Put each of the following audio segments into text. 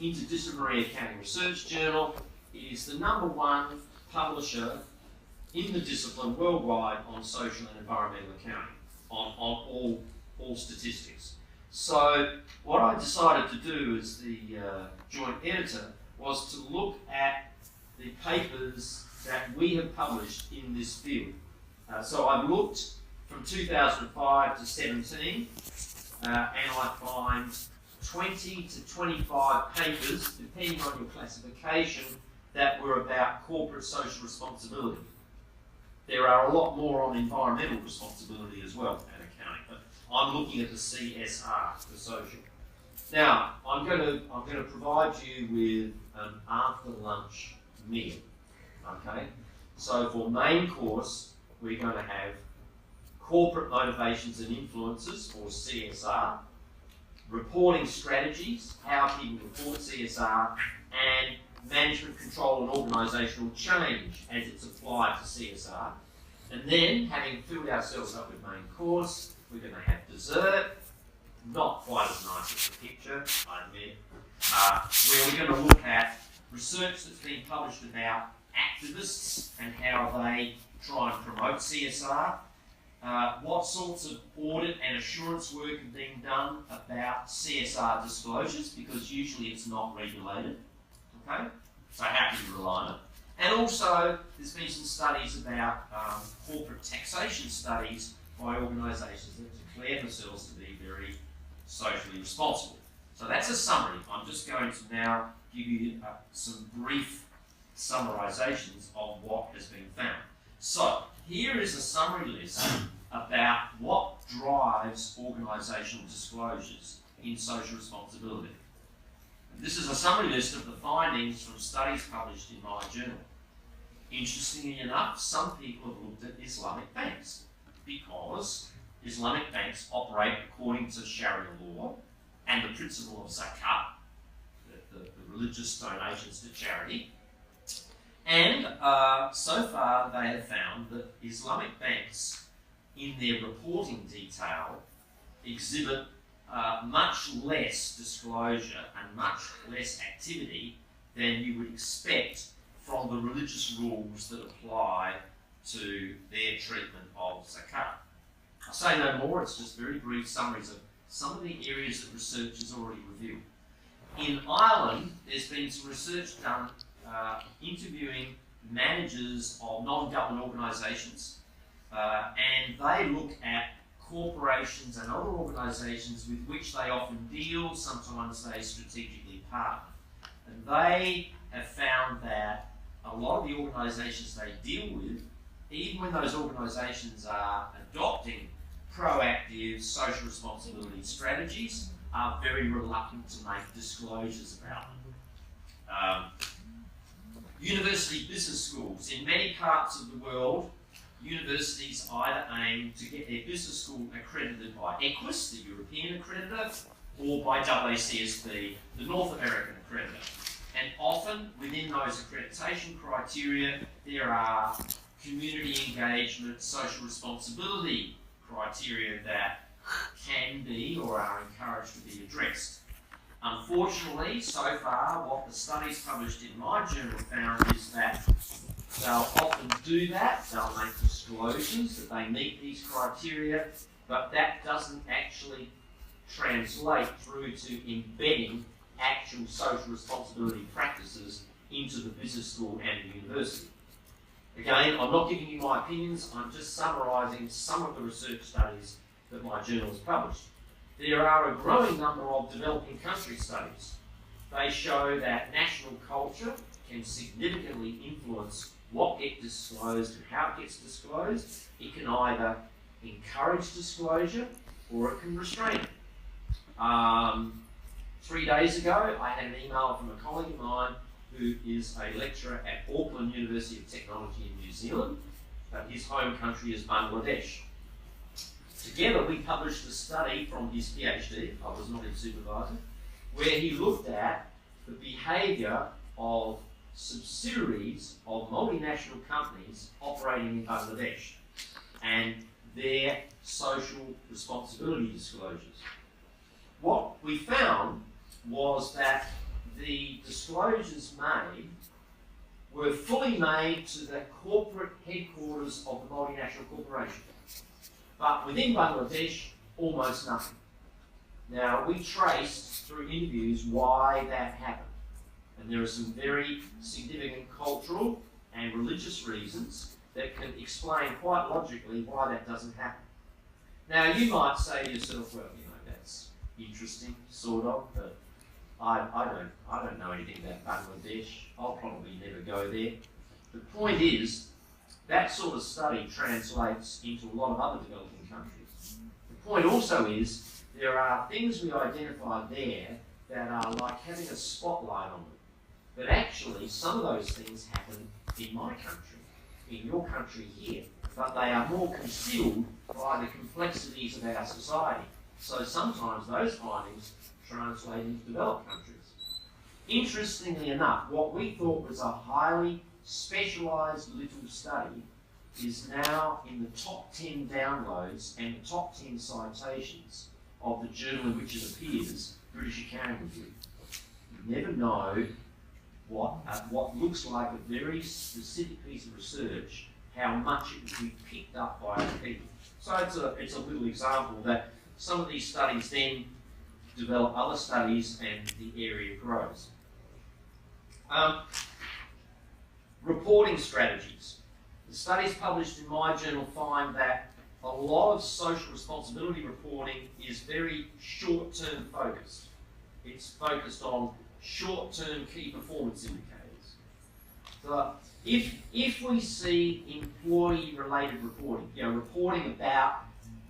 interdisciplinary accounting research journal. It is the #1 publisher in the discipline worldwide on social and environmental accounting, on all statistics. So what I decided to do as the joint editor was to look at the papers that we have published in this field. So I've looked from 2005 to 17, and I find 20 to 25 papers, depending on your classification, that were about corporate social responsibility. There are a lot more on environmental responsibility as well at accounting, but I'm looking at the CSR, the social. Now, I'm going to provide you with an after-lunch meal. Okay, so for main course, we're going to have corporate motivations and influences, or CSR, reporting strategies, how people report CSR, and management control and organisational change as it's applied to CSR. And then, having filled ourselves up with main course, we're going to have dessert, not quite as nice as the picture, I admit, where we're going to look at research that's been published about activists and how they try and promote CSR, what sorts of audit and assurance work have been done about CSR disclosures, because usually it's not regulated, okay? So how can you rely on it? And also, there's been some studies about corporate taxation studies by organisations that declare themselves to be very socially responsible. So that's a summary. I'm just going to now give you some brief summarisations of what has been found. So here is a summary list about what drives organisational disclosures in social responsibility. And this is a summary list of the findings from studies published in my journal. Interestingly enough, some people have looked at Islamic banks because Islamic banks operate according to Sharia law and the principle of zakat, the religious donations to charity. And so far they have found that Islamic banks, in their reporting detail, exhibit much less disclosure and much less activity than you would expect from the religious rules that apply to their treatment of zakat. I'll say no more, it's just very brief summaries of some of the areas that research has already revealed. In Ireland, there's been some research done interviewing managers of non-government organisations, and they look at corporations and other organisations with which they often deal, sometimes they strategically partner. And they have found that a lot of the organisations they deal with, even when those organisations are adopting proactive social responsibility strategies, are very reluctant to make disclosures about them. University business schools. In many parts of the world, universities either aim to get their business school accredited by EQUIS, the European accreditor, or by AACSB, the North American accreditor. And often, within those accreditation criteria, there are community engagement, social responsibility criteria that can be or are encouraged to be addressed. Unfortunately, so far, what the studies published in my journal found is that they'll often do that, they'll make disclosures that they meet these criteria, but that doesn't actually translate through to embedding actual social responsibility practices into the business school and the university. Again, I'm not giving you my opinions, I'm just summarising some of the research studies that my journal has published. There are a growing number of developing country studies. They show that national culture can significantly influence what gets disclosed and how it gets disclosed. It can either encourage disclosure or it can restrain it. 3 days ago, I had an email from a colleague of mine who is a lecturer at Auckland University of Technology in New Zealand, but his home country is Bangladesh. Together we published a study from his PhD, I was not his supervisor, where he looked at the behaviour of subsidiaries of multinational companies operating in Bangladesh and their social responsibility disclosures. What we found was that the disclosures made were fully made to the corporate headquarters of the multinational corporation. But within Bangladesh, almost nothing. Now, we traced through interviews why that happened. And there are some very significant cultural and religious reasons that can explain quite logically why that doesn't happen. Now, you might say to yourself, well, that's interesting, sort of, but I don't know anything about Bangladesh. I'll probably never go there. The point is, that sort of study translates into a lot of other developing countries. The point also is, there are things we identified there that are like having a spotlight on them. But actually, some of those things happen in my country, in your country here, but they are more concealed by the complexities of our society. So sometimes those findings translate into developed countries. Interestingly enough, what we thought was a highly specialised little study is now in the top 10 downloads and the top 10 citations of the journal in which it appears, British Accounting Review. You never know what looks like a very specific piece of research, how much it will be picked up by other people. So it's a little example that some of these studies then develop other studies and the area grows. Reporting strategies. The studies published in my journal find that a lot of social responsibility reporting is very short-term focused. It's focused on short-term key performance indicators. So if we see employee-related reporting, reporting about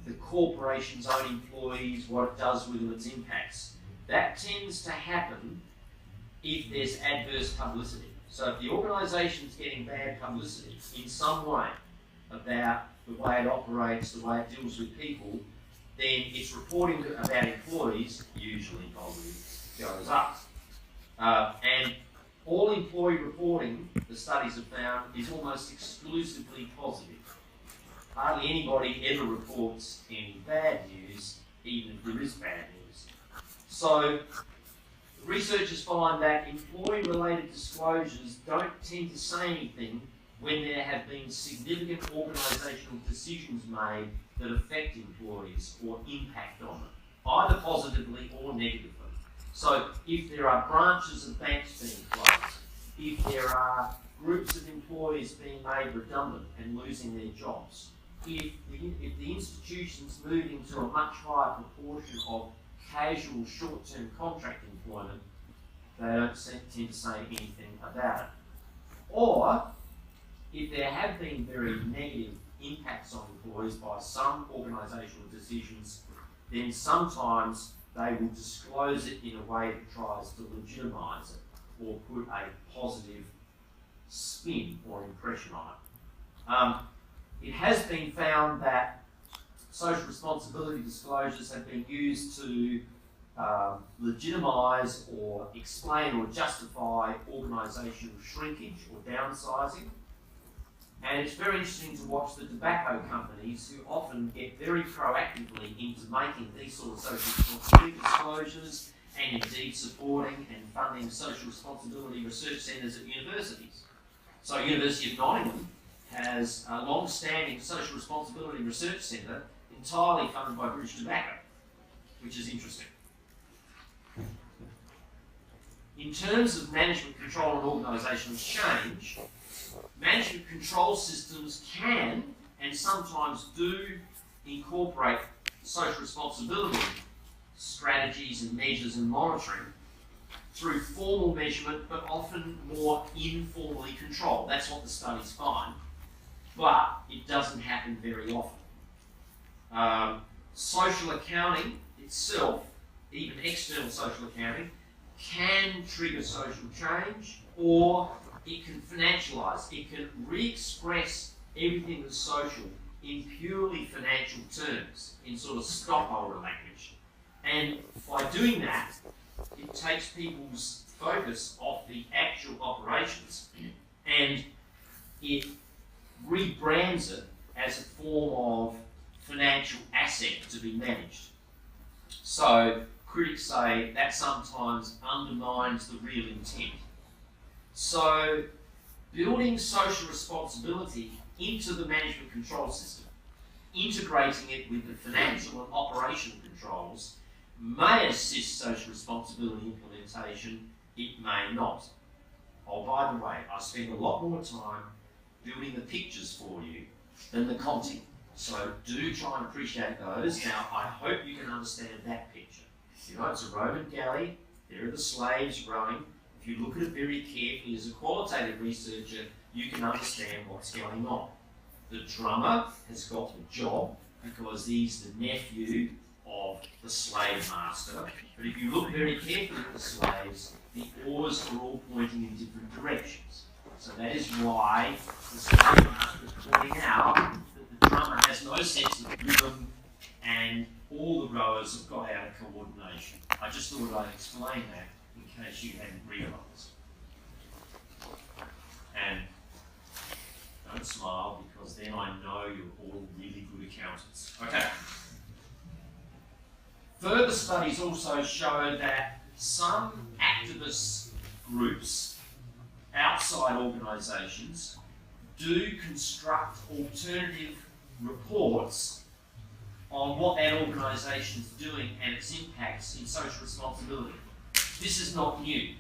the corporation's own employees, what it does with them, its impacts, that tends to happen if there's adverse publicity. So if the organisation's getting bad publicity in some way about the way it operates, the way it deals with people, then its reporting about employees usually probably goes up. And all employee reporting, the studies have found, is almost exclusively positive. Hardly anybody ever reports any bad news, even if there is bad news. So, researchers find that employee-related disclosures don't tend to say anything when there have been significant organisational decisions made that affect employees or impact on them, either positively or negatively. So, if there are branches of banks being closed, if there are groups of employees being made redundant and losing their jobs, if the institution's moving to a much higher proportion of casual short-term contract employment, they don't tend to say anything about it. Or, if there have been very negative impacts on employees by some organisational decisions, then sometimes they will disclose it in a way that tries to legitimise it or put a positive spin or impression on it. It has been found that social responsibility disclosures have been used to legitimise or explain or justify organisational shrinkage or downsizing. And it's very interesting to watch the tobacco companies who often get very proactively into making these sort of social responsibility disclosures and indeed supporting and funding social responsibility research centres at universities. So University of Nottingham has a long-standing social responsibility research centre entirely funded by British Tobacco, which is interesting. In terms of management control and organisational change, management control systems can and sometimes do incorporate social responsibility strategies and measures and monitoring through formal measurement, but often more informally controlled. That's what the studies find, but it doesn't happen very often. Social accounting itself, even external social accounting, can trigger social change, or it can financialise, it can re-express everything that's social in purely financial terms, in sort of stockholder language. And by doing that, it takes people's focus off the actual operations and it rebrands it as a form of financial asset to be managed. So critics say that sometimes undermines the real intent. So, building social responsibility into the management control system, integrating it with the financial and operational controls, may assist social responsibility implementation, it may not. Oh, by the way, I spend a lot more time building the pictures for you than the content. So do try and appreciate those. Now, I hope you can understand that picture. You know, it's a Roman galley, there are the slaves rowing. If you look at it very carefully as a qualitative researcher, you can understand what's going on. The drummer has got the job because he's the nephew of the slave master. But if you look very carefully at the slaves, the oars are all pointing in different directions. So that is why the slave master is pointing out that the drummer has no sense of rhythm and all the rowers have got out of coordination. I just thought I'd explain that in case you hadn't realised. And don't smile because then I know you're all really good accountants. Okay. Further studies also show that some activist groups outside organisations do construct alternative reports on what that organisation is doing and its impacts in social responsibility. This is not new.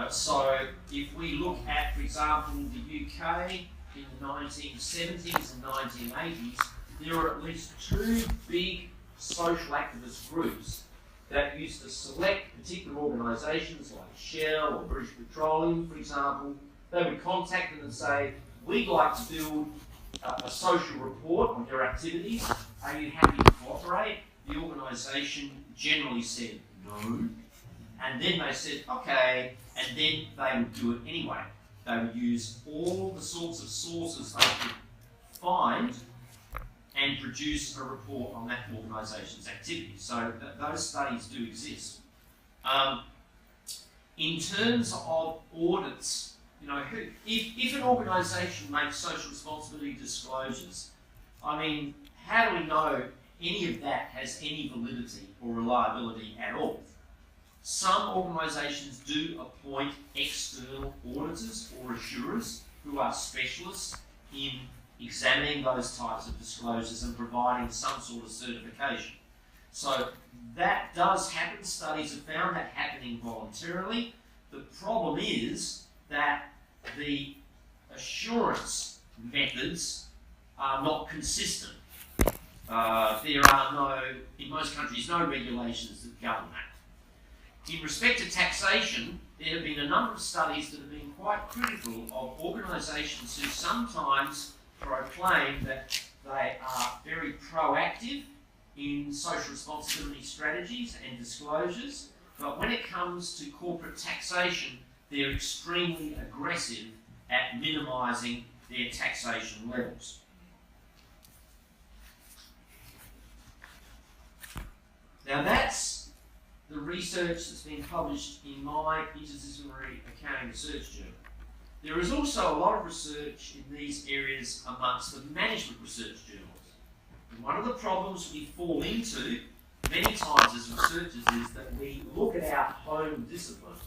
So if we look at, for example, the UK in the 1970s and 1980s, there were at least two big social activist groups that used to select particular organisations like Shell or British Petroleum, for example. They would contact them and say, we'd like to build a social report on your activities. Are you happy to cooperate? The organisation generally said no. And then they said, okay, and then they would do it anyway. They would use all the sorts of sources they could find and produce a report on that organisation's activities. So those studies do exist. In terms of audits, you know, if an organisation makes social responsibility disclosures, I mean, how do we know any of that has any validity or reliability at all? Some organisations do appoint external auditors or assurers who are specialists in examining those types of disclosures and providing some sort of certification. So that does happen. Studies have found that happening voluntarily. The problem is that the assurance methods are not consistent. There are in most countries, no regulations that govern that. In respect to taxation, there have been a number of studies that have been quite critical of organisations who sometimes proclaim that they are very proactive in social responsibility strategies and disclosures, but when it comes to corporate taxation, they're extremely aggressive at minimising their taxation levels. Now that's the research that's been published in my interdisciplinary accounting research journal. There is also a lot of research in these areas amongst the management research journals. And one of the problems we fall into many times as researchers is that we look at our home discipline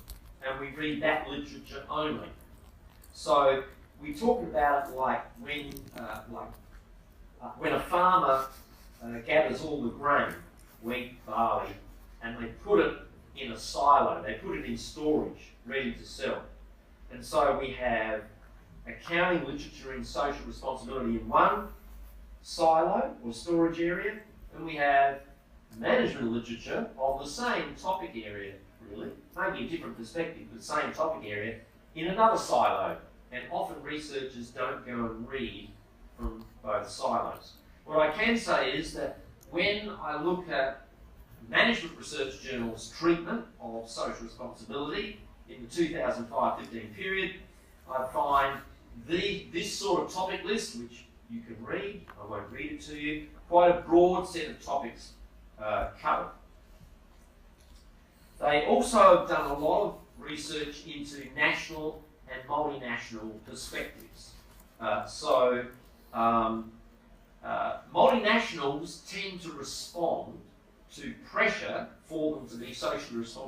and we read that literature only. So we talk about it like when a farmer gathers all the grain, wheat, barley, and they put it in a silo, they put it in storage, ready to sell. And so we have accounting literature in social responsibility in one silo or storage area, and we have management literature of the same topic area, really, maybe a different perspective, but same topic area, in another silo. And often researchers don't go and read from both silos. What I can say is that when I look at Management Research Journal's treatment of social responsibility in the 2005-15 period, I find this sort of topic list, which you can read, I won't read it to you, quite a broad set of topics covered. They also have done a lot of research into national and multinational perspectives. Multinationals tend to respond to pressure for them to be socially responsible.